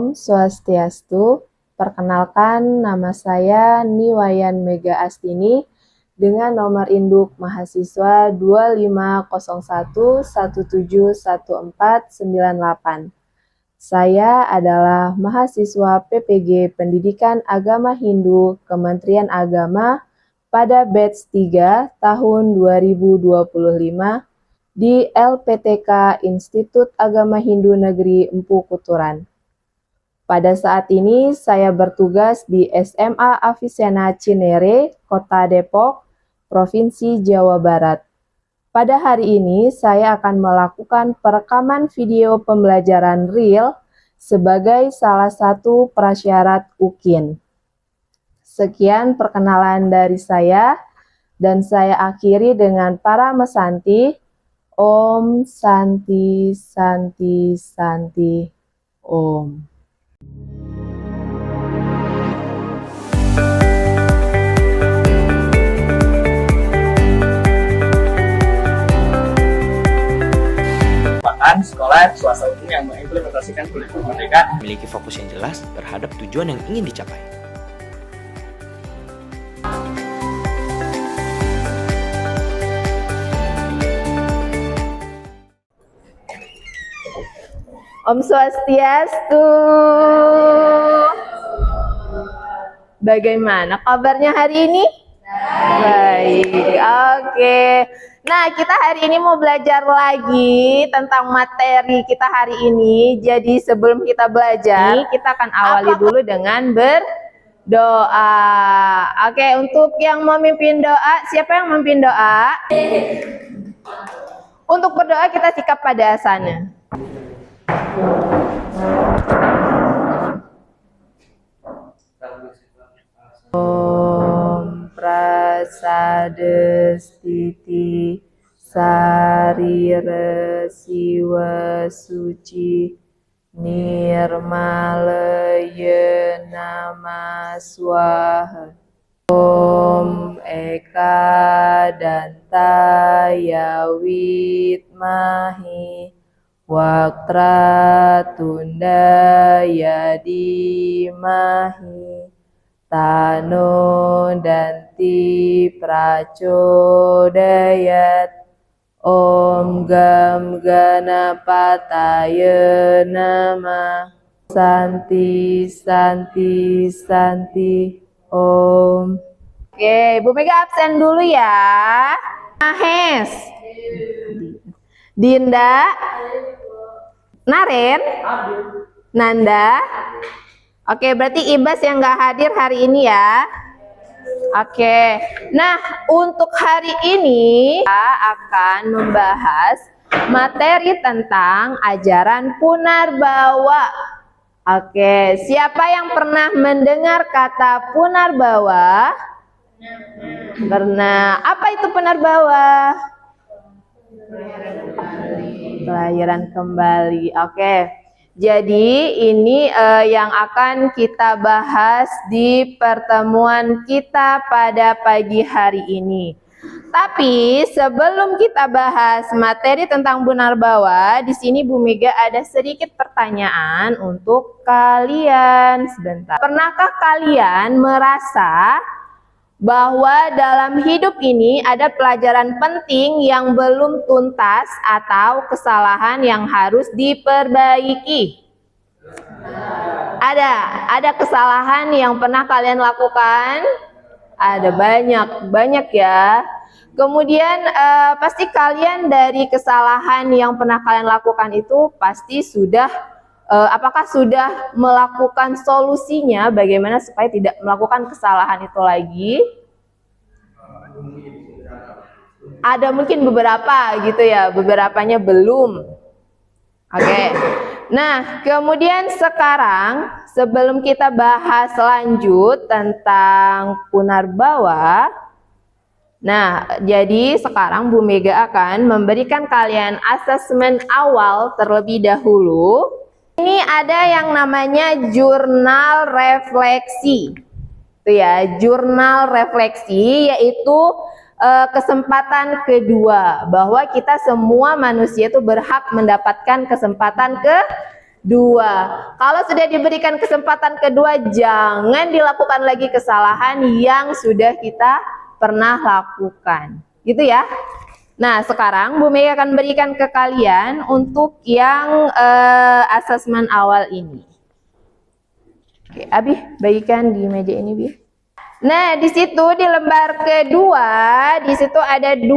Om Swastiastu. Perkenalkan, nama saya Niwayan Mega Astini dengan nomor induk mahasiswa 2501171498. Saya adalah mahasiswa PPG Pendidikan Agama Hindu Kementerian Agama pada batch 3 tahun 2025 di LPTK Institut Agama Hindu Negeri Empu Kuturan. Pada saat ini saya bertugas di SMA Avicenna Cinere, Kota Depok, Provinsi Jawa Barat. Pada hari ini saya akan melakukan perekaman video pembelajaran real sebagai salah satu prasyarat UKIN. Sekian perkenalan dari saya dan saya akhiri dengan para mesanti. Om Santi Santi Santi Om. Sekolah swasta hukum yang mengimplementasikan kurikulum merdeka memiliki fokus yang jelas terhadap tujuan yang ingin dicapai. Om Swastiastu. Bagaimana kabarnya hari ini? Baik, oke. Nah, kita hari ini mau belajar lagi tentang materi kita hari ini. Jadi sebelum kita belajar, kita akan awali dulu dengan berdoa. Oke, untuk yang memimpin doa, siapa yang memimpin doa? Untuk berdoa kita sikap pada asana. Om Prasadestiti Sarira Siwa Suci Nirmalaya Nama Swaha Om Eka Dantaya Witmahi Waktra Tundaya Dimahi Tano Danti Prachodayat Om Gam Ganapataya Nama Santi Santi Santi Om. Oke, Bu Mega absen dulu ya. Mahes, Dinda, Naren, Nanda. Oke, berarti Ibas yang nggak hadir hari ini ya. Oke, nah untuk hari ini kita akan membahas materi tentang ajaran Punarbawa. Oke, siapa yang pernah mendengar kata Punarbawa? Pernah. Apa itu Punarbawa? Kelahiran kembali. Oke. Jadi ini yang akan kita bahas di pertemuan kita pada pagi hari ini. Tapi sebelum kita bahas materi tentang Punarbawa, di sini Bu Mega ada sedikit pertanyaan untuk kalian. Sebentar. Pernahkah kalian merasa bahwa dalam hidup ini ada pelajaran penting yang belum tuntas atau kesalahan yang harus diperbaiki? Ada kesalahan yang pernah kalian lakukan? Ada banyak ya. Kemudian pasti kalian dari kesalahan yang pernah kalian lakukan itu pasti sudah apakah sudah melakukan solusinya bagaimana supaya tidak melakukan kesalahan itu lagi? Ada mungkin beberapa gitu ya, beberapanya belum. Oke. Nah, kemudian sekarang sebelum kita bahas lanjut tentang Punarbawa, nah, jadi sekarang Bu Mega akan memberikan kalian asesmen awal terlebih dahulu. Ini ada yang namanya jurnal refleksi. Itu ya, jurnal refleksi yaitu kesempatan kedua bahwa kita semua manusia itu berhak mendapatkan kesempatan Kalau sudah diberikan kesempatan kedua, jangan dilakukan lagi kesalahan yang sudah kita pernah lakukan. Gitu ya. Nah, sekarang Bu Mega akan berikan ke kalian untuk yang asesmen awal ini. Oke, Abi, bagikan di meja ini, Bi. Nah, di situ di lembar kedua, di situ ada 2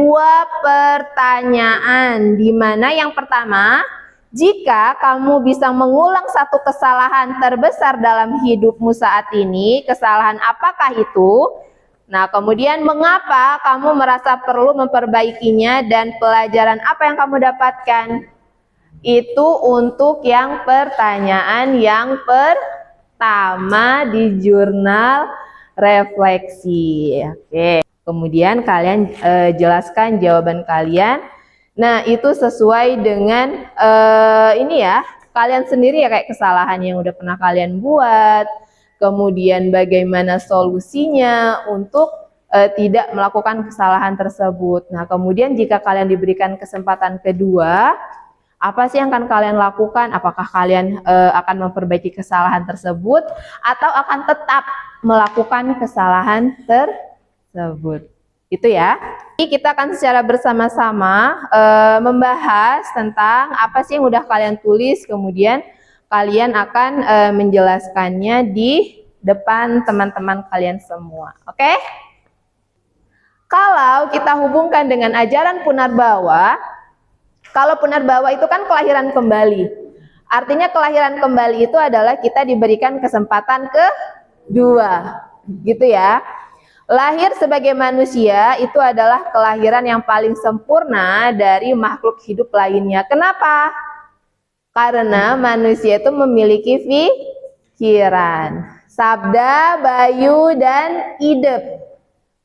pertanyaan. Di mana yang pertama, jika kamu bisa mengulang satu kesalahan terbesar dalam hidupmu saat ini, kesalahan apakah itu? Nah, kemudian mengapa kamu merasa perlu memperbaikinya dan pelajaran apa yang kamu dapatkan? Itu untuk yang pertanyaan yang pertama di jurnal refleksi. Oke. Kemudian kalian jelaskan jawaban kalian. Nah, itu sesuai dengan ini ya, kalian sendiri ya, kayak kesalahan yang udah pernah kalian buat. Kemudian bagaimana solusinya untuk tidak melakukan kesalahan tersebut. Nah, kemudian jika kalian diberikan kesempatan kedua, apa sih yang akan kalian lakukan? Apakah kalian akan memperbaiki kesalahan tersebut atau akan tetap melakukan kesalahan tersebut? Itu ya. Jadi kita akan secara bersama-sama membahas tentang apa sih yang udah kalian tulis, kemudian kalian akan menjelaskannya di depan teman-teman kalian semua. Oke? Kalau kita hubungkan dengan ajaran Punarbawa, kalau Punarbawa itu kan kelahiran kembali. Artinya kelahiran kembali itu adalah kita diberikan kesempatan kedua. Gitu ya. Lahir sebagai manusia itu adalah kelahiran yang paling sempurna dari makhluk hidup lainnya. Kenapa? Karena manusia itu memiliki pikiran, sabda, bayu, dan idep.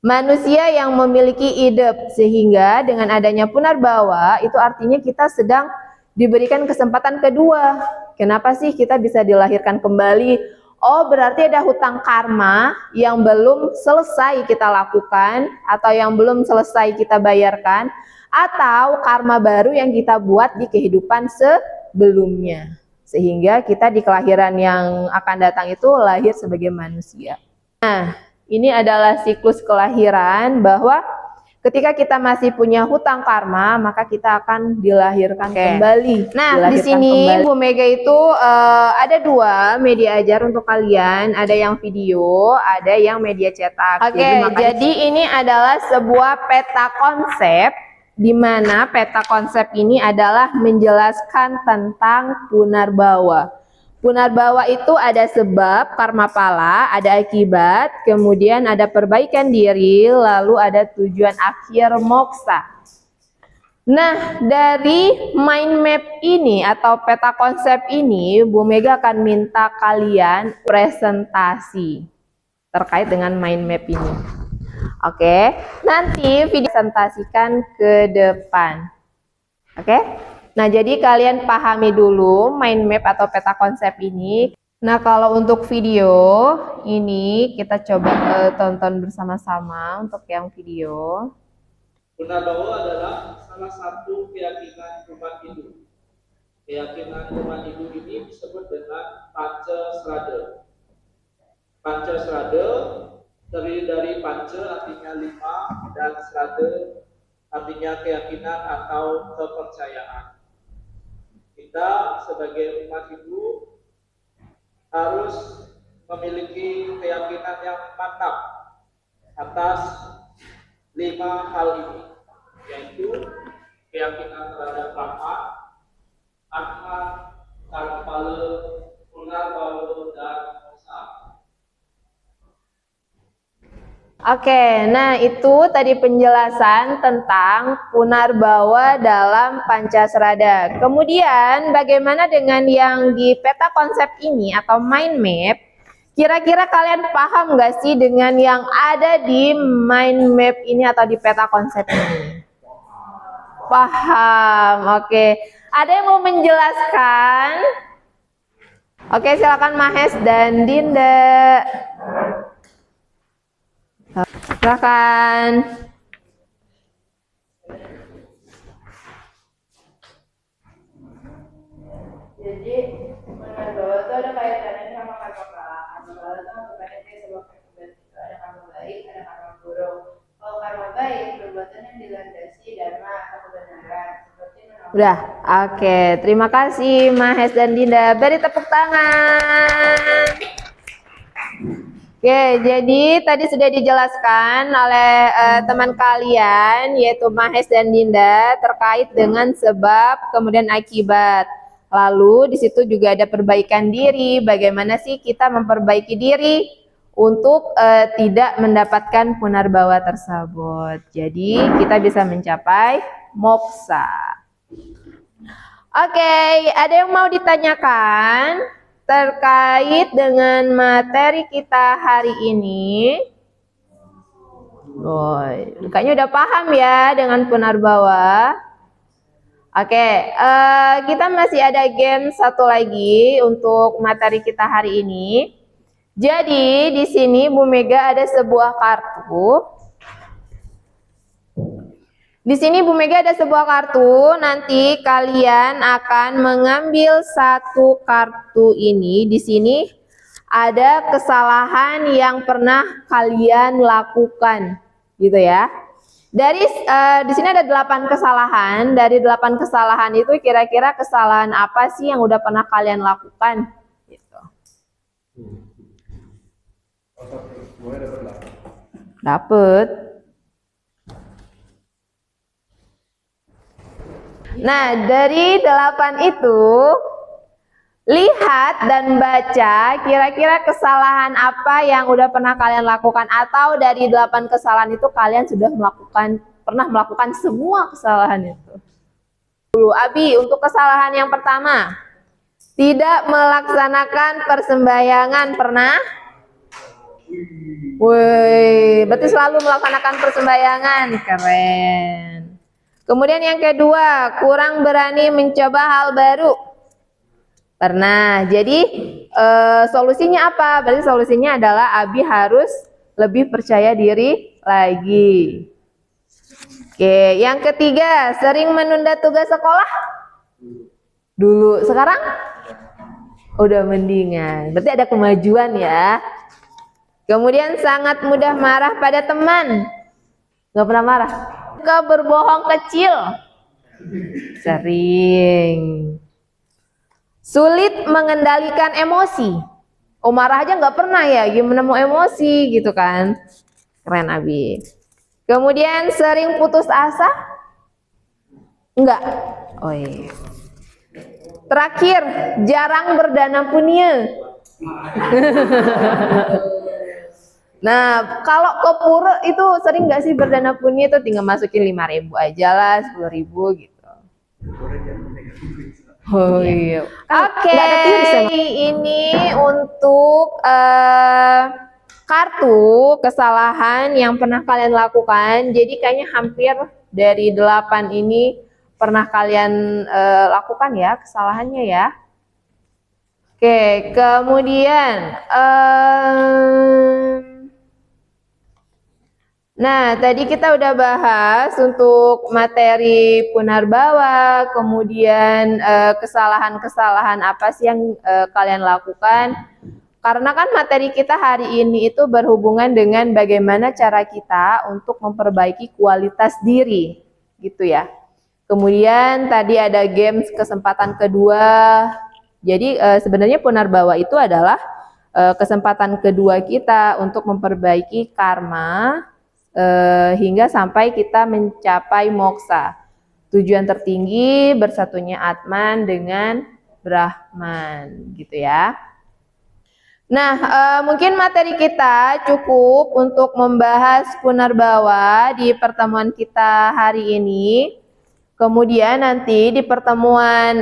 Manusia yang memiliki idep, sehingga dengan adanya Punarbawa itu artinya kita sedang diberikan kesempatan kedua. Kenapa sih kita bisa dilahirkan kembali? Oh, berarti ada hutang karma yang belum selesai kita lakukan atau yang belum selesai kita bayarkan, atau karma baru yang kita buat di kehidupan sebelumnya. Sehingga kita di kelahiran yang akan datang itu lahir sebagai manusia. Nah, ini adalah siklus kelahiran, bahwa ketika kita masih punya hutang karma, maka kita akan dilahirkan kembali. Nah, di sini Bu Mega itu ada 2 media ajar untuk kalian, ada yang video, ada yang media cetak. Jadi ini adalah sebuah peta konsep, di mana peta konsep ini adalah menjelaskan tentang Punarbawa. Punarbawa itu ada sebab karma pala, ada akibat, kemudian ada perbaikan diri, lalu ada tujuan akhir moksa. Nah, dari mind map ini atau peta konsep ini, Bu Mega akan minta kalian presentasi terkait dengan mind map ini. Oke, nanti video presentasikan ke depan. Oke? Nah, jadi kalian pahami dulu mind map atau peta konsep ini. Nah, kalau untuk video ini kita coba tonton bersama-sama untuk yang video. Punarbawa adalah salah satu keyakinan umat Hindu. Keyakinan umat Hindu ini disebut dengan Pancasrada. Pancasrada terdiri dari panca artinya 5 dan srada artinya keyakinan atau kepercayaan. Kita sebagai umat Hindu harus memiliki keyakinan yang mantap atas 5 hal ini, yaitu keyakinan terhadap Brahma, Atma, Karmapala, Punarbawa, dan Moksa. Oke, nah itu tadi penjelasan tentang Punarbawa dalam Pancasrada. Kemudian bagaimana dengan yang di peta konsep ini atau mind map? Kira-kira kalian paham nggak sih dengan yang ada di mind map ini atau di peta konsep ini? Paham, oke. Ada yang mau menjelaskan? Oke, silakan Mahes dan Dinda. Silakan. Jadi Punarbawa itu ada kaitannya sama karma pala. Karma pala itu merupakan sebuah akibat. Ada karma baik, ada karma buruk. Kalau karma baik, perbuatan yang dilandasi dharma atau kebenaran. Seperti udah, oke. Terima kasih Mahes dan Dinda. Beri tepuk tangan. Oke, jadi tadi sudah dijelaskan oleh teman kalian, yaitu Mahes dan Dinda, terkait dengan sebab kemudian akibat. Lalu di situ juga ada perbaikan diri. Bagaimana sih kita memperbaiki diri untuk tidak mendapatkan punarbawa tersebut. Jadi kita bisa mencapai moksa. Oke, ada yang mau ditanyakan terkait dengan materi kita hari ini? Kayaknya udah paham ya dengan punarbawa. Oke, kita masih ada game satu lagi untuk materi kita hari ini. Jadi di sini Bu Mega ada sebuah kartu. Di sini Bu Mega ada sebuah kartu. Nanti kalian akan mengambil satu kartu ini. Di sini ada kesalahan yang pernah kalian lakukan, gitu ya. Dari di sini ada 8 kesalahan. Dari 8 kesalahan itu kira-kira kesalahan apa sih yang udah pernah kalian lakukan? Gitu. Dapet. Nah, dari 8 itu lihat dan baca kira-kira kesalahan apa yang udah pernah kalian lakukan, atau dari 8 kesalahan itu kalian sudah pernah melakukan semua kesalahan itu. Dulu Abi, untuk kesalahan yang pertama, tidak melaksanakan persembahyangan, pernah? Woi, berarti selalu melaksanakan persembahyangan, keren. Kemudian yang kedua, kurang berani mencoba hal baru. Pernah. Jadi solusinya apa? Berarti solusinya adalah Abi harus lebih percaya diri lagi. Oke, yang ketiga, sering menunda tugas sekolah. Dulu, sekarang udah mendingan. Berarti ada kemajuan ya. Kemudian sangat mudah marah pada teman. Nggak pernah marah. Suka berbohong kecil. Sering. Sulit mengendalikan emosi. Oh, marah aja nggak pernah ya, gimana mau emosi gitu kan. Keren Abi. Kemudian sering putus asa? Enggak. Oh iya. Terakhir, jarang berdana punya. Nah, kalau ke pura itu sering nggak sih berdana punya, itu tinggal masukin 5.000 aja lah, 10.000 gitu. Oh iya. Oke, ini untuk kartu kesalahan yang pernah kalian lakukan. Jadi kayaknya hampir dari 8 ini pernah kalian lakukan ya kesalahannya ya. Oke, kemudian nah, tadi kita udah bahas untuk materi punarbawa, kemudian kesalahan-kesalahan apa sih yang kalian lakukan. Karena kan materi kita hari ini itu berhubungan dengan bagaimana cara kita untuk memperbaiki kualitas diri, gitu ya. Kemudian tadi ada games kesempatan kedua. Jadi sebenarnya punarbawa itu adalah kesempatan kedua kita untuk memperbaiki karma, hingga sampai kita mencapai moksa. Tujuan tertinggi bersatunya Atman dengan Brahman, gitu ya. Nah, mungkin materi kita cukup untuk membahas punarbawa di pertemuan kita hari ini. Kemudian nanti di pertemuan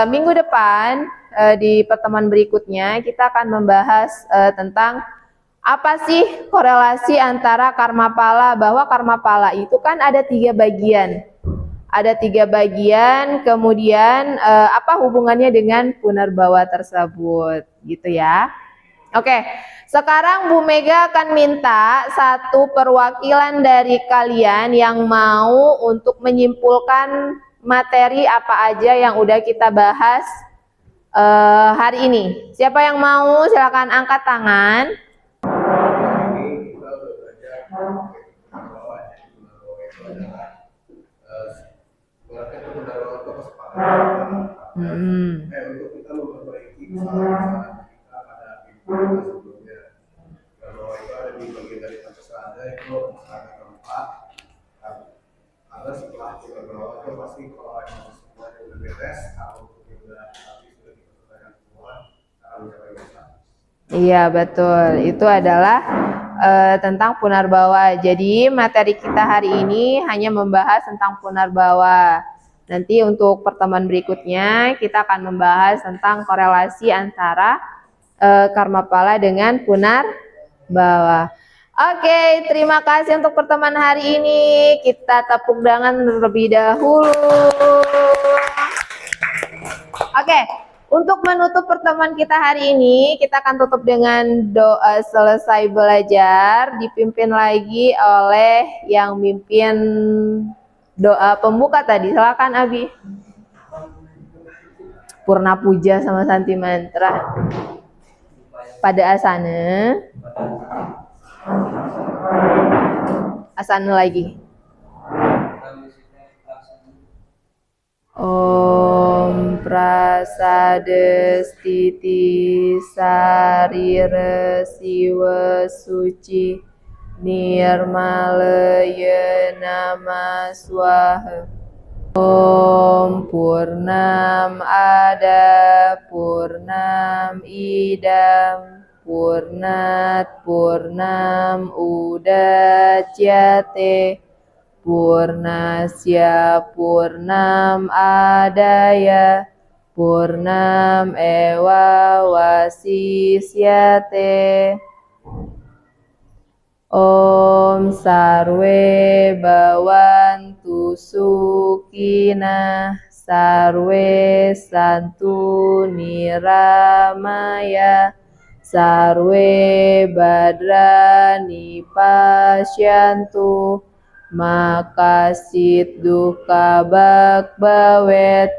minggu depan, di pertemuan berikutnya kita akan membahas tentang apa sih korelasi antara karma pala, bahwa karma pala itu kan ada 3 bagian. Ada 3 bagian, kemudian apa hubungannya dengan punarbawa tersebut, gitu ya. Oke, sekarang Bu Mega akan minta satu perwakilan dari kalian yang mau untuk menyimpulkan materi apa aja yang udah kita bahas hari ini? Siapa yang mau? Silakan angkat tangan. Ini kita udah belajar bahwa jadi Gunarowa itu adalah berarti Gunarowa itu kesepakatan untuk kita memperbaiki kesalahan kita pada kita sebelumnya. Gunarowa itu ada di bagian dari Pancasila itu ada keempat, karena setelah Gunarowa itu pasti kalau yang semuanya udah beres, kalau sudah habis sudah kita selesaikan semua, akan mencapai masalah. Iya betul, itu adalah tentang Punarbawa. Jadi materi kita hari ini hanya membahas tentang Punarbawa. Nanti untuk pertemuan berikutnya kita akan membahas tentang korelasi antara Karmapala dengan Punarbawa. Oke, terima kasih untuk pertemuan hari ini. Kita tepuk tangan terlebih dahulu. Oke. Untuk menutup pertemuan kita hari ini, kita akan tutup dengan doa selesai belajar, dipimpin lagi oleh yang mimpin doa pembuka tadi. Silakan Abi. Purna puja sama Santi mantra. Pada asana. Asana lagi. Om prasadestiti sarira siwa suci nirmalaya nama swaha. Om purnam ada purnam idam purnat purnam udachyate Purnasya purnam adaya purnam ewa wasisyate. Om sarwe bhavantu sukhina sarwe santu niramaya sarwe badrani pasyantu makasit duka bak bawet.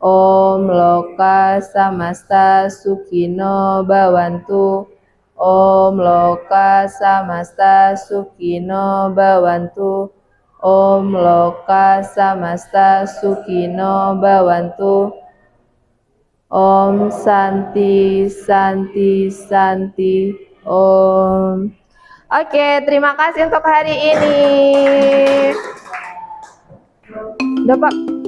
Om loka samasta sukino bawantu. Om loka samasta sukino bawantu. Om loka samasta sukino bawantu. Om santi santi santi. Om. Oke, terima kasih untuk hari ini. Udah, Pak.